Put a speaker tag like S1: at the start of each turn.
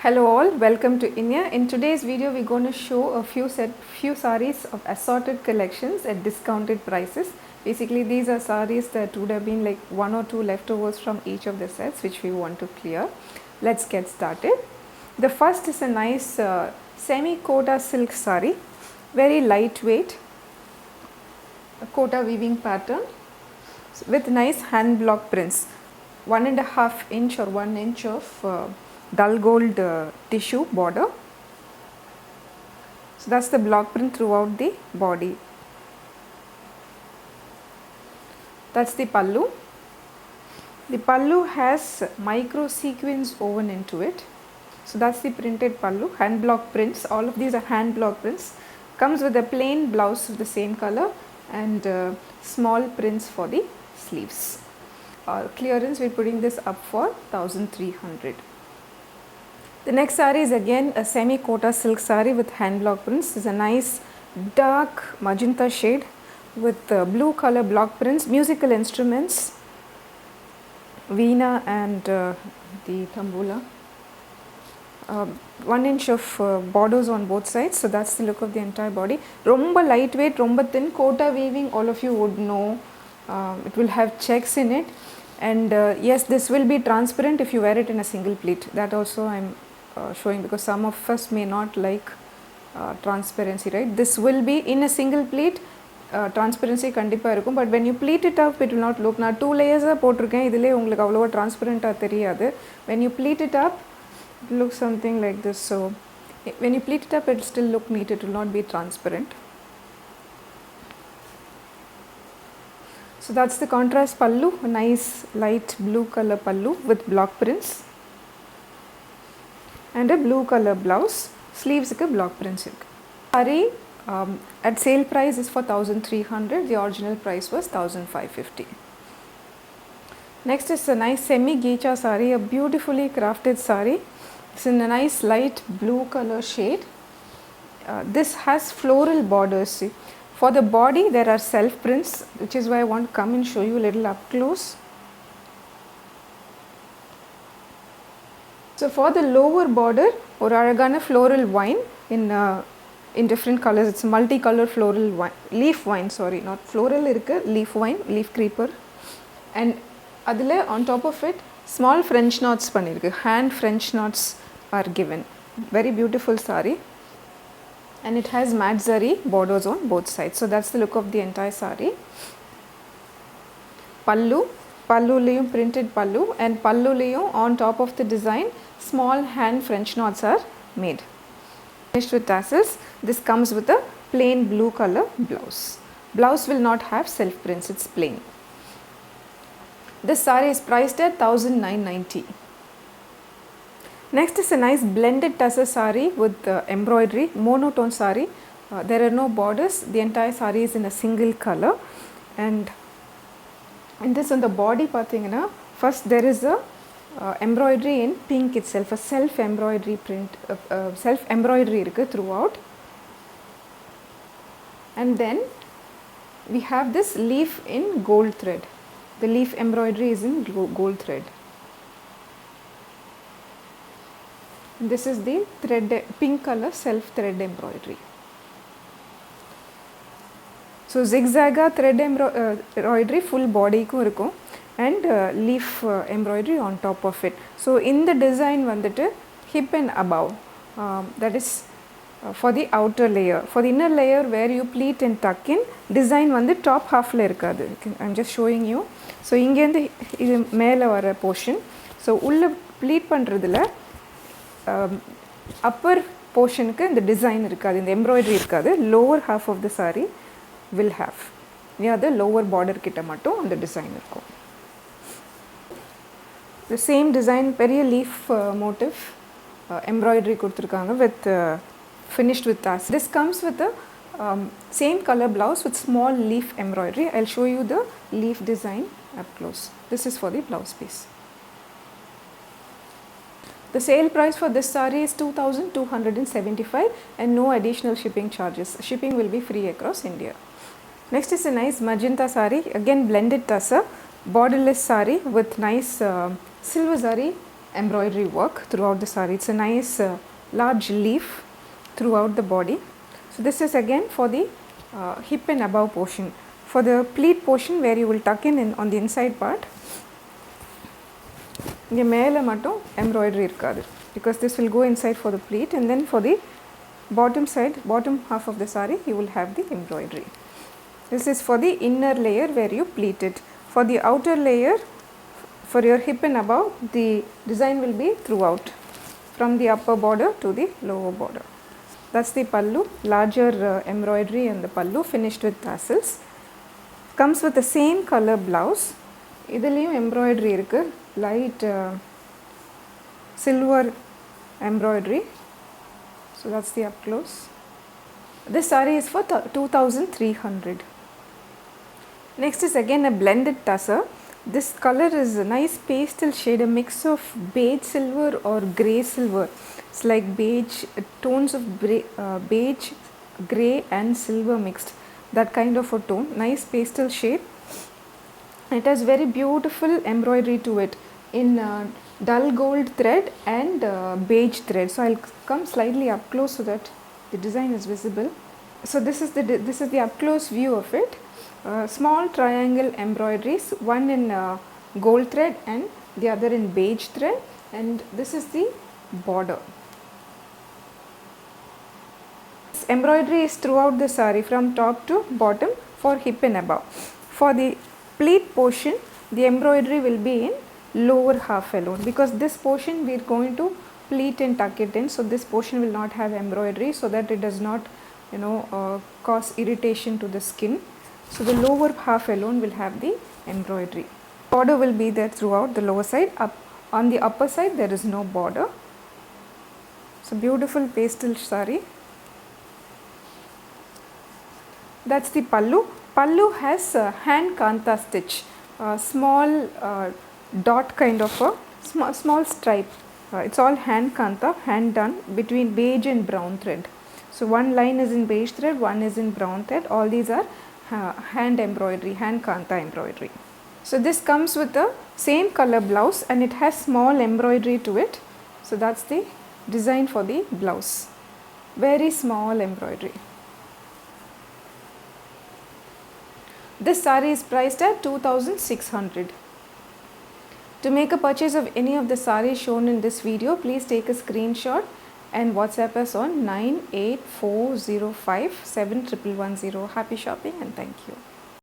S1: Hello all, welcome to India. In today's video we're going to show a few sarees of assorted collections at discounted prices. Basically these are sarees that would have been like one or two leftovers from each of the sets which we want to clear. Let's get started. The first is a nice semi Kota silk saree, very lightweight Kota weaving pattern with nice hand block prints, 1.5 inch or 1 inch of dull gold tissue border. So that's the block print throughout the body. That's the pallu. The pallu has micro sequins woven into it. So that's the printed pallu, hand block prints. All of these are hand block prints. Comes with a plain blouse of the same color and small prints for the sleeves. Clearance, we're putting this up for 1300. The next saree is again a semi Kota silk saree with hand block prints. This is a nice dark magenta shade with blue color block prints, musical instruments, veena and the tambula. 1 inch of borders on both sides, so that's the look of the entire body. Romba lightweight, romba thin, Kota weaving, all of you would know. It will have checks in it, and yes, this will be transparent if you wear it in a single pleat. That also I'm showing because some of us may not like transparency, right? This will be in a single pleat. Transparency kandipa irukum, but when you pleat it up, it will not look. Na 2 layers போட்டுருக்கேன், இதிலே உங்களுக்கு அவ்வளவா transparent தெரியாது. When you pleat it up, it looks something like this. So when you pleat it up, it will still look neat. It will not be transparent. So that's the contrast pallu, a nice light blue color pallu with block prints and a blue color blouse. Sleeves ku block prints irukku. Saree at sale price is for 1300. The original price was 1550. Next is a nice semi gecha saree, a beautifully crafted saree. It's in a nice light blue color shade. This has floral borders. See, for the body there are self prints, which is why I want to come and show you a little up close. So for the lower border, or aragana floral vine in different colors. It's multicolor floral vine, leaf vine, sorry, not floral irukku, leaf vine, leaf creeper, and adile on top of it small French knots pannirukku, hand French knots are given. Very beautiful saree, and it has matte zari borders on both sides. So that's the look of the entire saree. Pallu layum printed pallu, and pallu layum on top of the design small hand French knots are made. Finished with tassels. This comes with a plain blue color blouse. Blouse will not have self prints, it's plain. This saree is priced at 1990. Next is a nice blended tussar saree with embroidery, monotone saree. There are no borders. The entire saree is in a single color, and in this on the body pathina, first there is a embroidery in pink itself, a self embroidery print, self embroidery irukku throughout, and then we have this leaf in gold thread. The leaf embroidery is in gold thread. This is the thread, pink color self thread embroidery. So zigzag thread embroidery full body ku irukum, and leaf embroidery on top of it. So in the design vandittu hip and above, that is for the outer layer. For the inner layer where you pleat and tuck in, design vandu top half la irukadu. I'm just showing you. So inge inda idu mele vara portion, so ulla pleat pandradhula upper portion ku இந்த design irukadu, இந்த embroidery irukadu. Lower half of the saree will have, near the lower border kitta mattum அந்த design irukum. The same design, periya leaf motif embroidery கொடுத்திருக்காங்க with finished with tassels. This comes with the same color blouse with small leaf embroidery. I'll show you the leaf design up close. This is for the blouse piece. The sale price for this saree is 2275 and no additional shipping charges. Shipping will be free across India. Next is a nice magenta saree, again blended tussar, borderless saree with nice silver zari embroidery work throughout the saree. It's a nice large leaf throughout the body. So this is again for the hip and above portion. For the pleat portion where you will tuck in on the inside part, இங்கே மேலே மட்டும் embroidery இருக்காது, because this will go inside for the pleat, and then for the bottom side, bottom half of the saree, you will have the embroidery. This is for the inner layer where you pleat it. For the outer layer, for your hip and above, the design will be throughout, from the upper border to the lower border. That's the pallu, larger embroidery and the pallu finished with tassels. Comes with the same color blouse. இதுலேயும் embroidery இருக்கு, light silver embroidery. So that's the up close. This saree is for 2300. Next is again a blended tussar. This color is a nice pastel shade, a mix of beige silver or grey silver. It's like beige, tones of beige, grey and silver mixed. That kind of a tone, nice pastel shade. It has very beautiful embroidery to it in dull gold thread and beige thread. So I'll come slightly up close so that the design is visible. So this is the up close view of it. Small triangle embroideries, one in gold thread and the other in beige thread, and this is the border. This embroidery is throughout the saree from top to bottom for hip and above. For the pleat portion, the embroidery will be in lower half alone, because this portion we are going to pleat and tuck it in, so this portion will not have embroidery, so that it does not cause irritation to the skin. So the lower half alone will have the embroidery. Border will be there throughout the lower side. Up on the upper side there is no border. So beautiful pastel saree. That's the pallu. Pallu has a hand kanta stitch, small dot kind of a small stripe. It's all hand kanta, hand done between beige and brown thread. So one line is in beige thread, one is in brown thread. All these are hand embroidery, hand kanta embroidery. So this comes with the same color blouse and it has small embroidery to it. So that's the design for the blouse. Very small embroidery. This saree is priced at 2600. To make a purchase of any of the sarees shown in this video, please take a screenshot and WhatsApp us on 98405 7110. Happy shopping and thank you.